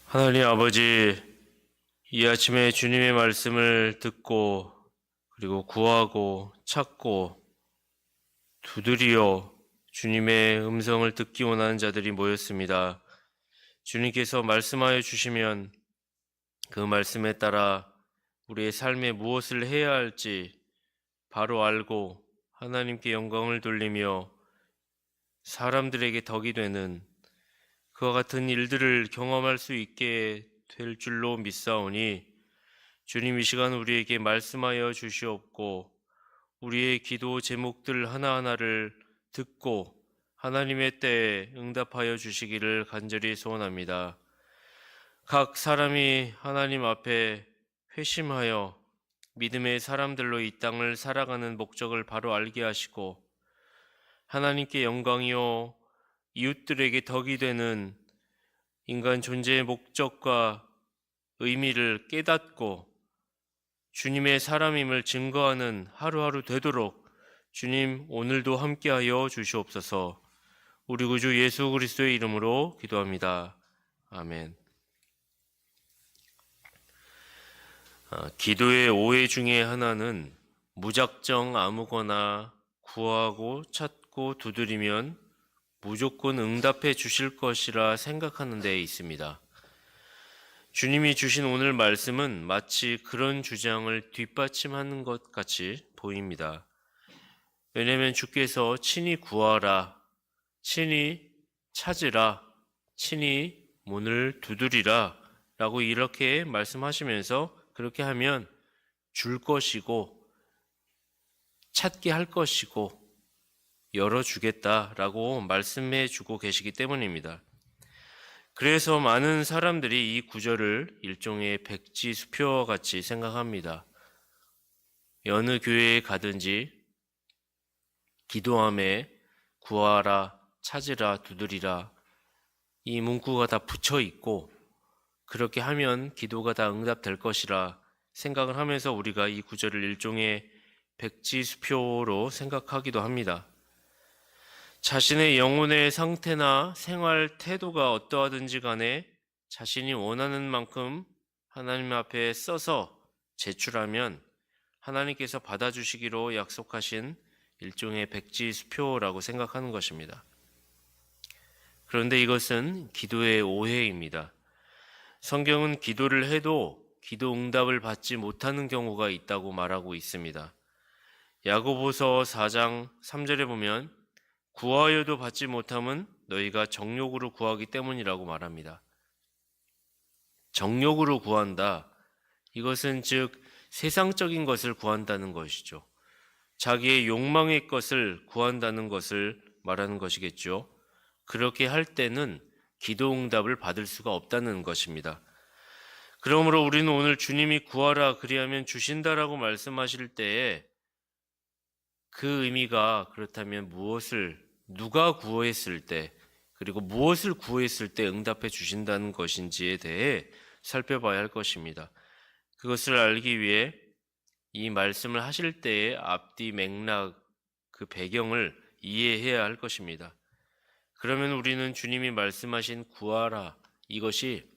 하나님 아버지, 이 아침에 주님의 말씀을 듣고 그리고 구하고 찾고 두드리어 주님의 음성을 듣기 원하는 자들이 모였습니다. 주님께서 말씀하여 주시면 그 말씀에 따라 우리의 삶에 무엇을 해야 할지 바로 알고 하나님께 영광을 돌리며 사람들에게 덕이 되는 그와 같은 일들을 경험할 수 있게 될 줄로 믿사오니 주님 이 시간 우리에게 말씀하여 주시옵고 우리의 기도 제목들 하나하나를 듣고 하나님의 때에 응답하여 주시기를 간절히 소원합니다. 각 사람이 하나님 앞에 회심하여 믿음의 사람들로 이 땅을 살아가는 목적을 바로 알게 하시고 하나님께 영광이요 이웃들에게 덕이 되는 인간 존재의 목적과 의미를 깨닫고 주님의 사람임을 증거하는 하루하루 되도록 주님 오늘도 함께하여 주시옵소서. 우리 구주 예수 그리스도의 이름으로 기도합니다. 아멘. 기도의 오해 중에 하나는 무작정 아무거나 구하고 찾고 두드리면 무조건 응답해 주실 것이라 생각하는 데 있습니다. 주님이 주신 오늘 말씀은 마치 그런 주장을 뒷받침하는 것 같이 보입니다. 왜냐하면 주께서 친히 구하라, 친히 찾으라, 친히 문을 두드리라 라고 이렇게 말씀하시면서 그렇게 하면 줄 것이고 찾게 할 것이고 열어주겠다라고 말씀해 주고 계시기 때문입니다. 그래서 많은 사람들이 이 구절을 일종의 백지수표와 같이 생각합니다. 어느 교회에 가든지 기도함에 구하라, 찾으라, 두드리라 이 문구가 다 붙여 있고 그렇게 하면 기도가 다 응답될 것이라 생각을 하면서 우리가 이 구절을 일종의 백지수표로 생각하기도 합니다. 자신의 영혼의 상태나 생활 태도가 어떠하든지 간에 자신이 원하는 만큼 하나님 앞에 써서 제출하면 하나님께서 받아주시기로 약속하신 일종의 백지수표라고 생각하는 것입니다. 그런데 이것은 기도의 오해입니다. 성경은 기도를 해도 기도 응답을 받지 못하는 경우가 있다고 말하고 있습니다. 야고보서 4장 3절에 보면 구하여도 받지 못함은 너희가 정욕으로 구하기 때문이라고 말합니다. 정욕으로 구한다. 이것은 즉 세상적인 것을 구한다는 것이죠. 자기의 욕망의 것을 구한다는 것을 말하는 것이겠죠. 그렇게 할 때는 기도 응답을 받을 수가 없다는 것입니다. 그러므로 우리는 오늘 주님이 구하라 그리하면 주신다라고 말씀하실 때에 그 의미가 그렇다면 누가 구했을 때 그리고 무엇을 구했을 때 응답해 주신다는 것인지에 대해 살펴봐야 할 것입니다. 그것을 알기 위해 이 말씀을 하실 때의 앞뒤 맥락, 그 배경을 이해해야 할 것입니다. 그러면 우리는 주님이 말씀하신 구하라 이것이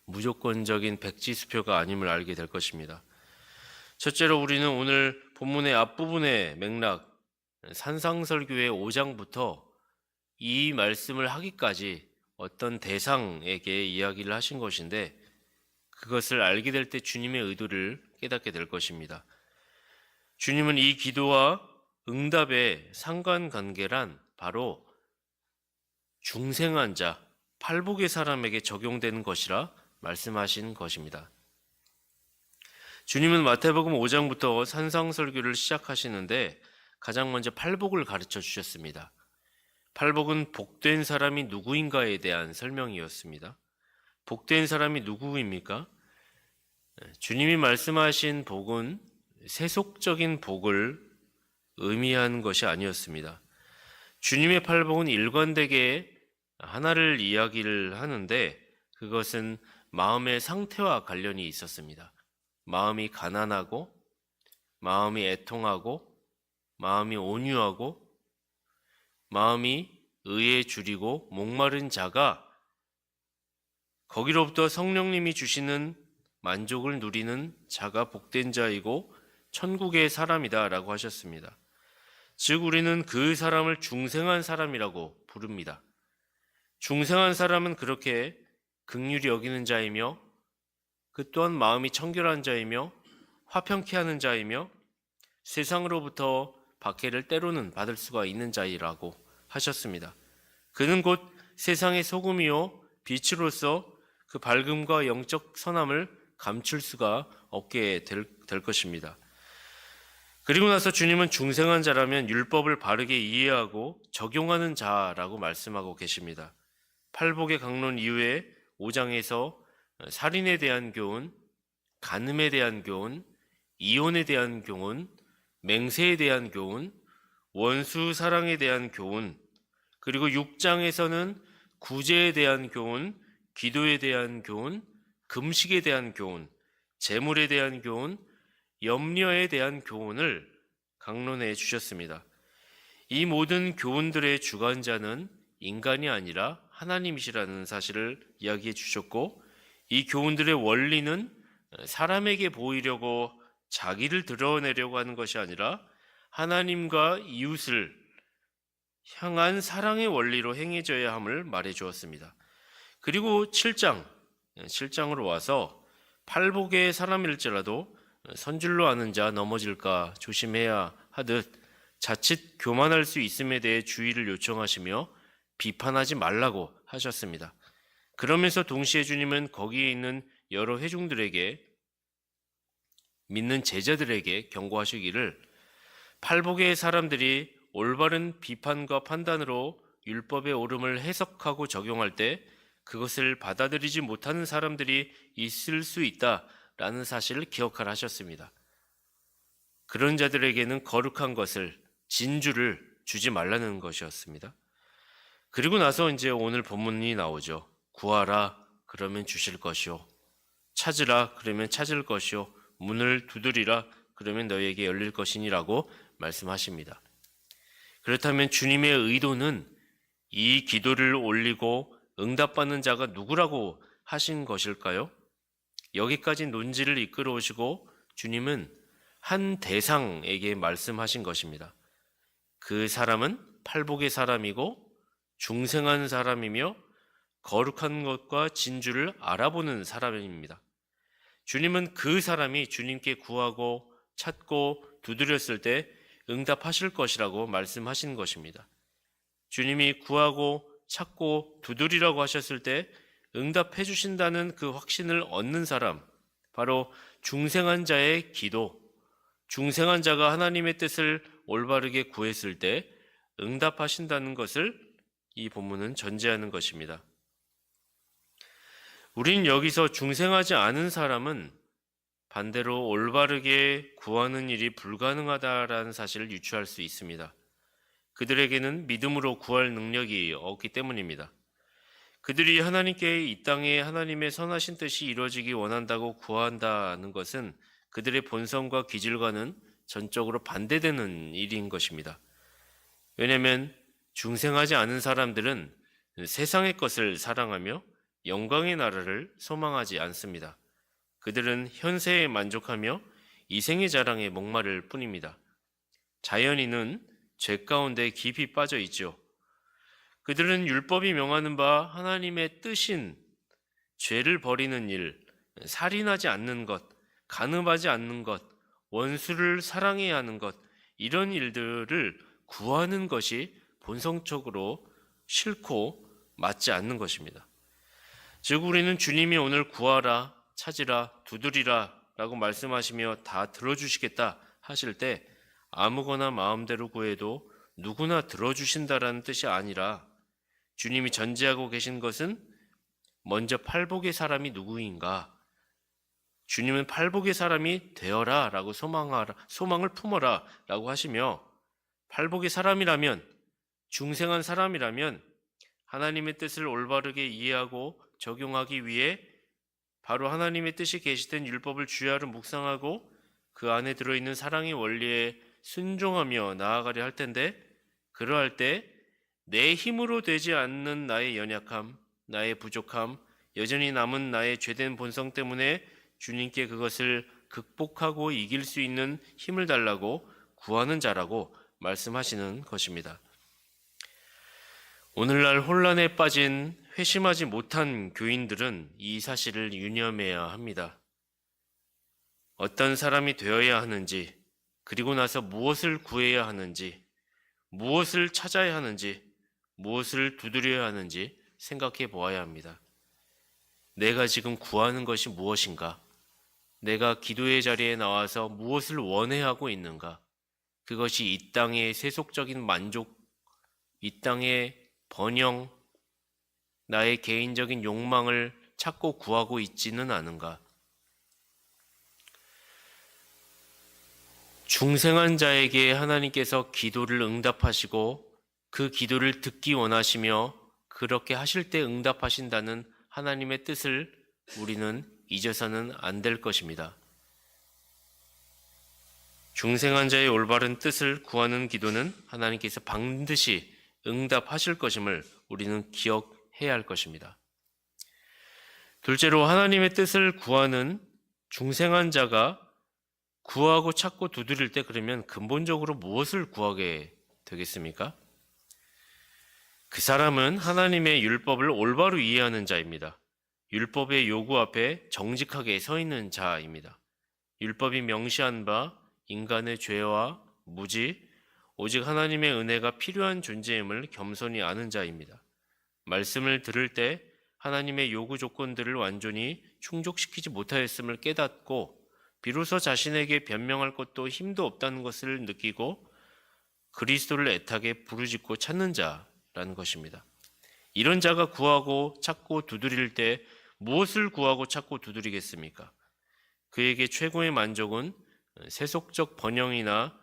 무조건적인 백지수표가 아님을 알게 될 것입니다. 첫째로 우리는 오늘 본문의 앞부분의 맥락, 산상설교의 5장부터 이 말씀을 하기까지 어떤 대상에게 이야기를 하신 것인데 그것을 알게 될 때 주님의 의도를 깨닫게 될 것입니다. 주님은 이 기도와 응답의 상관관계란 바로 중생한 자, 팔복의 사람에게 적용되는 것이라 말씀하신 것입니다. 주님은 마태복음 5장부터 산상설교를 시작하시는데 가장 먼저 팔복을 가르쳐 주셨습니다. 팔복은 복된 사람이 누구인가에 대한 설명이었습니다. 복된 사람이 누구입니까? 주님이 말씀하신 복은 세속적인 복을 의미하는 것이 아니었습니다. 주님의 팔복은 일관되게 하나를 이야기를 하는데 그것은 마음의 상태와 관련이 있었습니다. 마음이 가난하고 마음이 애통하고 마음이 온유하고 마음이 의에 줄이고 목마른 자가 거기로부터 성령님이 주시는 만족을 누리는 자가 복된 자이고 천국의 사람이다라고 하셨습니다. 즉 우리는 그 사람을 중생한 사람이라고 부릅니다. 중생한 사람은 그렇게 긍휼히 여기는 자이며 그 또한 마음이 청결한 자이며 화평케 하는 자이며 세상으로부터 박해를 때로는 받을 수가 있는 자이라고 하셨습니다. 그는 곧 세상의 소금이요 빛으로서 그 밝음과 영적 선함을 감출 수가 없게 될 것입니다. 그리고 나서 주님은 중생한 자라면 율법을 바르게 이해하고 적용하는 자라고 말씀하고 계십니다. 팔복의 강론 이후에 5장에서 살인에 대한 교훈, 간음에 대한 교훈, 이혼에 대한 교훈, 맹세에 대한 교훈, 원수 사랑에 대한 교훈, 그리고 6장에서는 구제에 대한 교훈, 기도에 대한 교훈, 금식에 대한 교훈, 재물에 대한 교훈, 염려에 대한 교훈을 강론해 주셨습니다. 이 모든 교훈들의 주관자는 인간이 아니라 하나님이시라는 사실을 이야기해 주셨고, 이 교훈들의 원리는 사람에게 보이려고 자기를 드러내려고 하는 것이 아니라 하나님과 이웃을 향한 사랑의 원리로 행해져야 함을 말해 주었습니다. 그리고 7장으로 와서 팔복의 사람일지라도 선줄로 아는 자 넘어질까 조심해야 하듯 자칫 교만할 수 있음에 대해 주의를 요청하시며 비판하지 말라고 하셨습니다. 그러면서 동시에 주님은 거기에 있는 여러 회중들에게, 믿는 제자들에게 경고하시기를 팔복의 사람들이 올바른 비판과 판단으로 율법의 옳음을 해석하고 적용할 때 그것을 받아들이지 못하는 사람들이 있을 수 있다라는 사실을 기억하라 하셨습니다. 그런 자들에게는 거룩한 것을, 진주를 주지 말라는 것이었습니다. 그리고 나서 이제 오늘 본문이 나오죠. 구하라 그러면 주실 것이요, 찾으라 그러면 찾을 것이요, 문을 두드리라 그러면 너희에게 열릴 것이니라고 말씀하십니다. 그렇다면 주님의 의도는 이 기도를 올리고 응답받는 자가 누구라고 하신 것일까요? 여기까지 논지를 이끌어 오시고 주님은 한 대상에게 말씀하신 것입니다. 그 사람은 팔복의 사람이고 중생한 사람이며 거룩한 것과 진주를 알아보는 사람입니다. 주님은 그 사람이 주님께 구하고 찾고 두드렸을 때 응답하실 것이라고 말씀하신 것입니다. 주님이 구하고 찾고 두드리라고 하셨을 때 응답해 주신다는 그 확신을 얻는 사람, 바로 중생한 자의 기도, 중생한 자가 하나님의 뜻을 올바르게 구했을 때 응답하신다는 것을 이 본문은 전제하는 것입니다. 우린 여기서 중생하지 않은 사람은 반대로 올바르게 구하는 일이 불가능하다라는 사실을 유추할 수 있습니다. 그들에게는 믿음으로 구할 능력이 없기 때문입니다. 그들이 하나님께 이 땅에 하나님의 선하신 뜻이 이루어지기 원한다고 구한다는 것은 그들의 본성과 기질과는 전적으로 반대되는 일인 것입니다. 왜냐하면 중생하지 않은 사람들은 세상의 것을 사랑하며 영광의 나라를 소망하지 않습니다. 그들은 현세에 만족하며 이생의 자랑에 목마를 뿐입니다. 자연인은 죄 가운데 깊이 빠져 있죠. 그들은 율법이 명하는 바 하나님의 뜻인 죄를 버리는 일, 살인하지 않는 것, 간음하지 않는 것, 원수를 사랑해야 하는 것, 이런 일들을 구하는 것이 본성적으로 싫고 맞지 않는 것입니다. 즉 우리는 주님이 오늘 구하라, 찾으라, 두드리라 라고 말씀하시며 다 들어주시겠다 하실 때 아무거나 마음대로 구해도 누구나 들어주신다라는 뜻이 아니라 주님이 전제하고 계신 것은 먼저 팔복의 사람이 누구인가? 주님은 팔복의 사람이 되어라 라고 소망을 품어라 라고 하시며, 팔복의 사람이라면, 중생한 사람이라면 하나님의 뜻을 올바르게 이해하고 적용하기 위해 바로 하나님의 뜻이 계시된 율법을 주야로 묵상하고 그 안에 들어있는 사랑의 원리에 순종하며 나아가려 할 텐데, 그러할 때 내 힘으로 되지 않는 나의 연약함, 나의 부족함, 여전히 남은 나의 죄된 본성 때문에 주님께 그것을 극복하고 이길 수 있는 힘을 달라고 구하는 자라고 말씀하시는 것입니다. 오늘날 혼란에 빠진 회심하지 못한 교인들은 이 사실을 유념해야 합니다. 어떤 사람이 되어야 하는지, 그리고 나서 무엇을 구해야 하는지, 무엇을 찾아야 하는지, 무엇을 두드려야 하는지 생각해 보아야 합니다. 내가 지금 구하는 것이 무엇인가? 내가 기도의 자리에 나와서 무엇을 원해하고 있는가? 그것이 이 땅의 세속적인 만족, 이 땅의 번영, 나의 개인적인 욕망을 찾고 구하고 있지는 않은가? 중생한 자에게 하나님께서 기도를 응답하시고 그 기도를 듣기 원하시며 그렇게 하실 때 응답하신다는 하나님의 뜻을 우리는 잊어서는 안 될 것입니다. 중생한 자의 올바른 뜻을 구하는 기도는 하나님께서 반드시 응답하실 것임을 우리는 기억해야 할 것입니다. 둘째로 하나님의 뜻을 구하는 중생한 자가 구하고 찾고 두드릴 때 그러면 근본적으로 무엇을 구하게 되겠습니까? 그 사람은 하나님의 율법을 올바로 이해하는 자입니다. 율법의 요구 앞에 정직하게 서 있는 자입니다. 율법이 명시한 바 인간의 죄와 무지, 오직 하나님의 은혜가 필요한 존재임을 겸손히 아는 자입니다. 말씀을 들을 때 하나님의 요구 조건들을 완전히 충족시키지 못하였음을 깨닫고 비로소 자신에게 변명할 것도 힘도 없다는 것을 느끼고 그리스도를 애타게 부르짖고 찾는 자라는 것입니다. 이런 자가 구하고 찾고 두드릴 때 무엇을 구하고 찾고 두드리겠습니까? 그에게 최고의 만족은 세속적 번영이나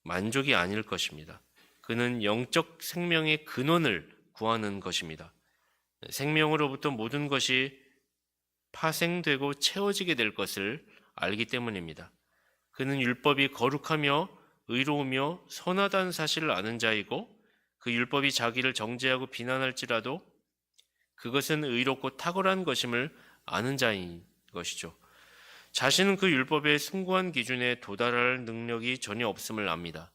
만족이 아닐 것입니다. 그는 영적 생명의 근원을 구하는 것입니다. 생명으로부터 모든 것이 파생되고 채워지게 될 것을 알기 때문입니다. 그는 율법이 거룩하며 의로우며 선하다는 사실을 아는 자이고 그 율법이 자기를 정죄하고 비난할지라도 그것은 의롭고 탁월한 것임을 아는 자인 것이죠. 자신은 그 율법의 숭고한 기준에 도달할 능력이 전혀 없음을 압니다.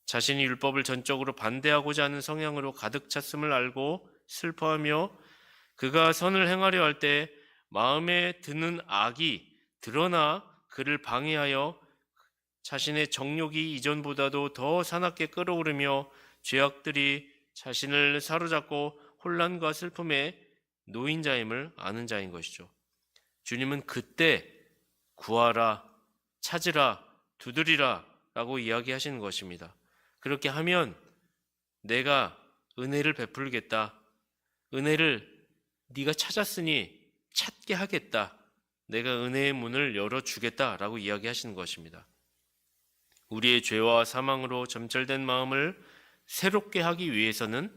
자신이 율법을 전적으로 반대하고자 하는 성향으로 가득 찼음을 알고 슬퍼하며 그가 선을 행하려 할 때 마음에 드는 악이 드러나 그를 방해하여 자신의 정욕이 이전보다도 더 사납게 끓어오르며 죄악들이 자신을 사로잡고 혼란과 슬픔에 놓인 자임을 아는 자인 것이죠. 주님은 그때 구하라, 찾으라, 두드리라 라고 이야기하시는 것입니다. 그렇게 하면 내가 은혜를 베풀겠다. 은혜를 네가 찾았으니 찾게 하겠다. 내가 은혜의 문을 열어주겠다라고 이야기하시는 것입니다. 우리의 죄와 사망으로 점철된 마음을 새롭게 하기 위해서는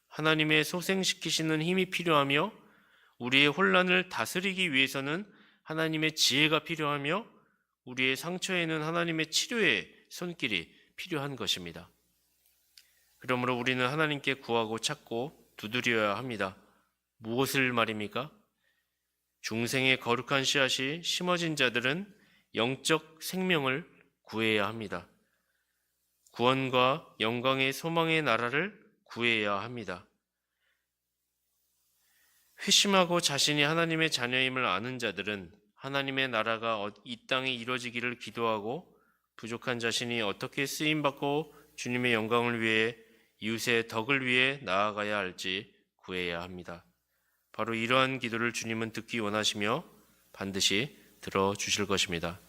하나님의 소생시키시는 힘이 필요하며 우리의 혼란을 다스리기 위해서는 하나님의 지혜가 필요하며 우리의 상처에는 하나님의 치료의 손길이 필요한 것입니다. 그러므로 우리는 하나님께 구하고 찾고 두드려야 합니다. 무엇을 말입니까? 중생의 거룩한 씨앗이 심어진 자들은 영적 생명을 구해야 합니다. 구원과 영광의 소망의 나라를 구해야 합니다. 회심하고 자신이 하나님의 자녀임을 아는 자들은 하나님의 나라가 이 땅에 이루어지기를 기도하고 부족한 자신이 어떻게 쓰임받고 주님의 영광을 위해 이웃의 덕을 위해 나아가야 할지 구해야 합니다. 바로 이러한 기도를 주님은 듣기 원하시며 반드시 들어주실 것입니다.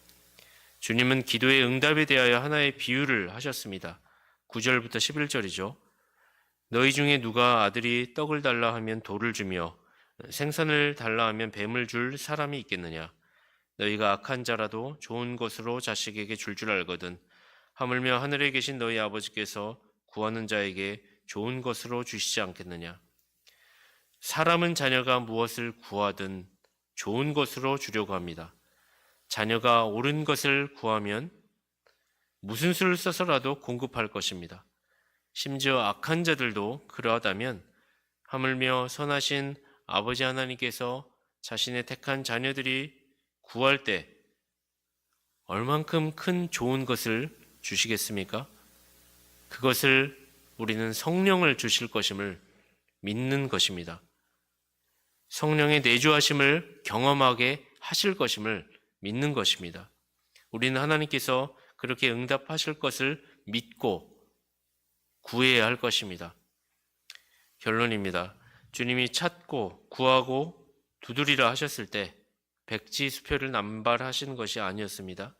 주님은 기도의 응답에 대하여 하나의 비유를 하셨습니다. 9절부터 11절이죠. 너희 중에 누가 아들이 떡을 달라 하면 돌을 주며 생선을 달라 하면 뱀을 줄 사람이 있겠느냐? 너희가 악한 자라도 좋은 것으로 자식에게 줄 알거든. 하물며 하늘에 계신 너희 아버지께서 구하는 자에게 좋은 것으로 주시지 않겠느냐? 사람은 자녀가 무엇을 구하든 좋은 것으로 주려고 합니다. 자녀가 옳은 것을 구하면 무슨 수를 써서라도 공급할 것입니다. 심지어 악한 자들도 그러하다면 하물며 선하신 아버지 하나님께서 자신의 택한 자녀들이 구할 때 얼만큼 큰 좋은 것을 주시겠습니까? 그것을 우리는 성령을 주실 것임을 믿는 것입니다. 성령의 내주하심을 경험하게 하실 것임을 믿는 것입니다. 우리는 하나님께서 그렇게 응답하실 것을 믿고 구해야 할 것입니다. 결론입니다. 주님이 찾고 구하고 두드리라 하셨을 때 백지수표를 남발하시는 것이 아니었습니다.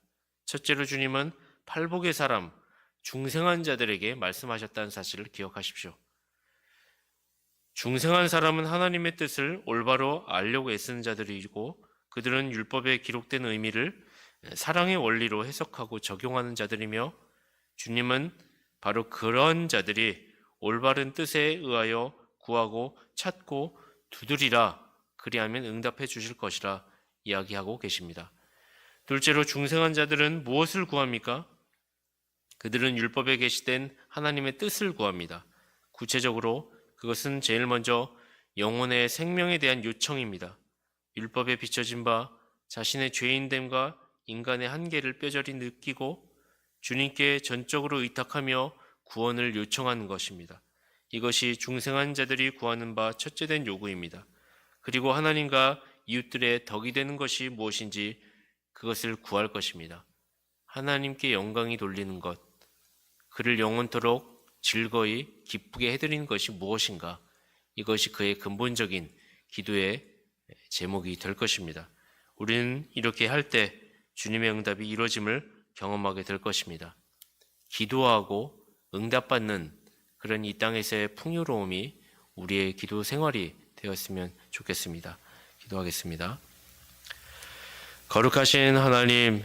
첫째로 주님은 팔복의 사람, 중생한 자들에게 말씀하셨다는 사실을 기억하십시오. 중생한 사람은 하나님의 뜻을 올바로 알려고 애쓰는 자들이고 그들은 율법에 기록된 의미를 사랑의 원리로 해석하고 적용하는 자들이며 주님은 바로 그런 자들이 올바른 뜻에 의하여 구하고 찾고 두드리라 그리하면 응답해 주실 것이라 이야기하고 계십니다. 둘째로 중생한 자들은 무엇을 구합니까? 그들은 율법에 게시된 하나님의 뜻을 구합니다. 구체적으로 그것은 제일 먼저 영혼의 생명에 대한 요청입니다. 율법에 비춰진 바 자신의 죄인됨과 인간의 한계를 뼈저리 느끼고 주님께 전적으로 의탁하며 구원을 요청하는 것입니다. 이것이 중생한 자들이 구하는 바 첫째 된 요구입니다. 그리고 하나님과 이웃들의 덕이 되는 것이 무엇인지 그것을 구할 것입니다. 하나님께 영광이 돌리는 것, 그를 영원토록 즐거이 기쁘게 해드리는 것이 무엇인가? 이것이 그의 근본적인 기도의 제목이 될 것입니다. 우리는 이렇게 할 때 주님의 응답이 이루어짐을 경험하게 될 것입니다. 기도하고 응답받는 그런 이 땅에서의 풍요로움이 우리의 기도 생활이 되었으면 좋겠습니다. 기도하겠습니다. 거룩하신 하나님,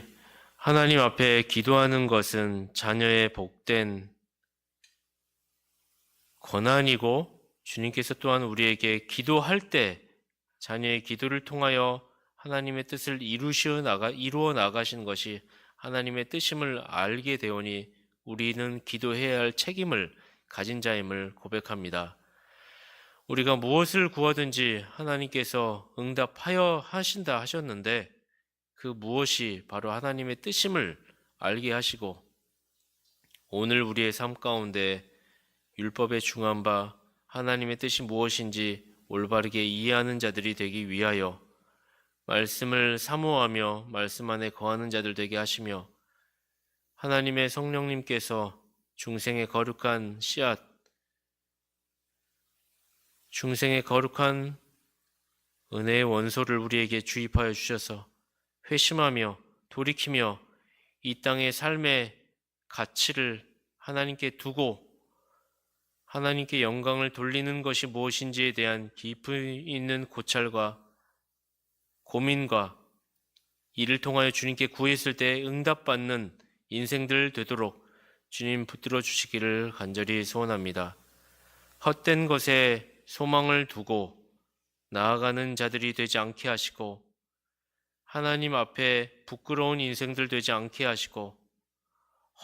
하나님 앞에 기도하는 것은 자녀의 복된 권한이고 주님께서 또한 우리에게 기도할 때 자녀의 기도를 통하여 하나님의 뜻을 이루어 나가시는 것이 하나님의 뜻임을 알게 되오니 우리는 기도해야 할 책임을 가진 자임을 고백합니다. 우리가 무엇을 구하든지 하나님께서 응답하여 하신다 하셨는데 그 무엇이 바로 하나님의 뜻임을 알게 하시고 오늘 우리의 삶 가운데 율법에 중한 바 하나님의 뜻이 무엇인지 올바르게 이해하는 자들이 되기 위하여 말씀을 사모하며 말씀 안에 거하는 자들 되게 하시며 하나님의 성령님께서 중생의 거룩한 씨앗, 중생의 거룩한 은혜의 원소를 우리에게 주입하여 주셔서 회심하며 돌이키며 이 땅의 삶의 가치를 하나님께 두고 하나님께 영광을 돌리는 것이 무엇인지에 대한 깊이 있는 고찰과 고민과 이를 통하여 주님께 구했을 때 응답받는 인생들 되도록 주님 붙들어 주시기를 간절히 소원합니다. 헛된 것에 소망을 두고 나아가는 자들이 되지 않게 하시고 하나님 앞에 부끄러운 인생들 되지 않게 하시고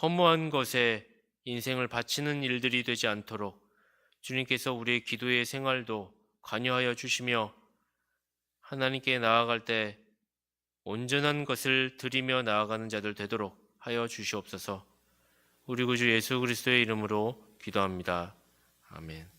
허무한 것에 인생을 바치는 일들이 되지 않도록 주님께서 우리의 기도의 생활도 관여하여 주시며 하나님께 나아갈 때 온전한 것을 드리며 나아가는 자들 되도록 하여 주시옵소서. 우리 구주 예수 그리스도의 이름으로 기도합니다. 아멘.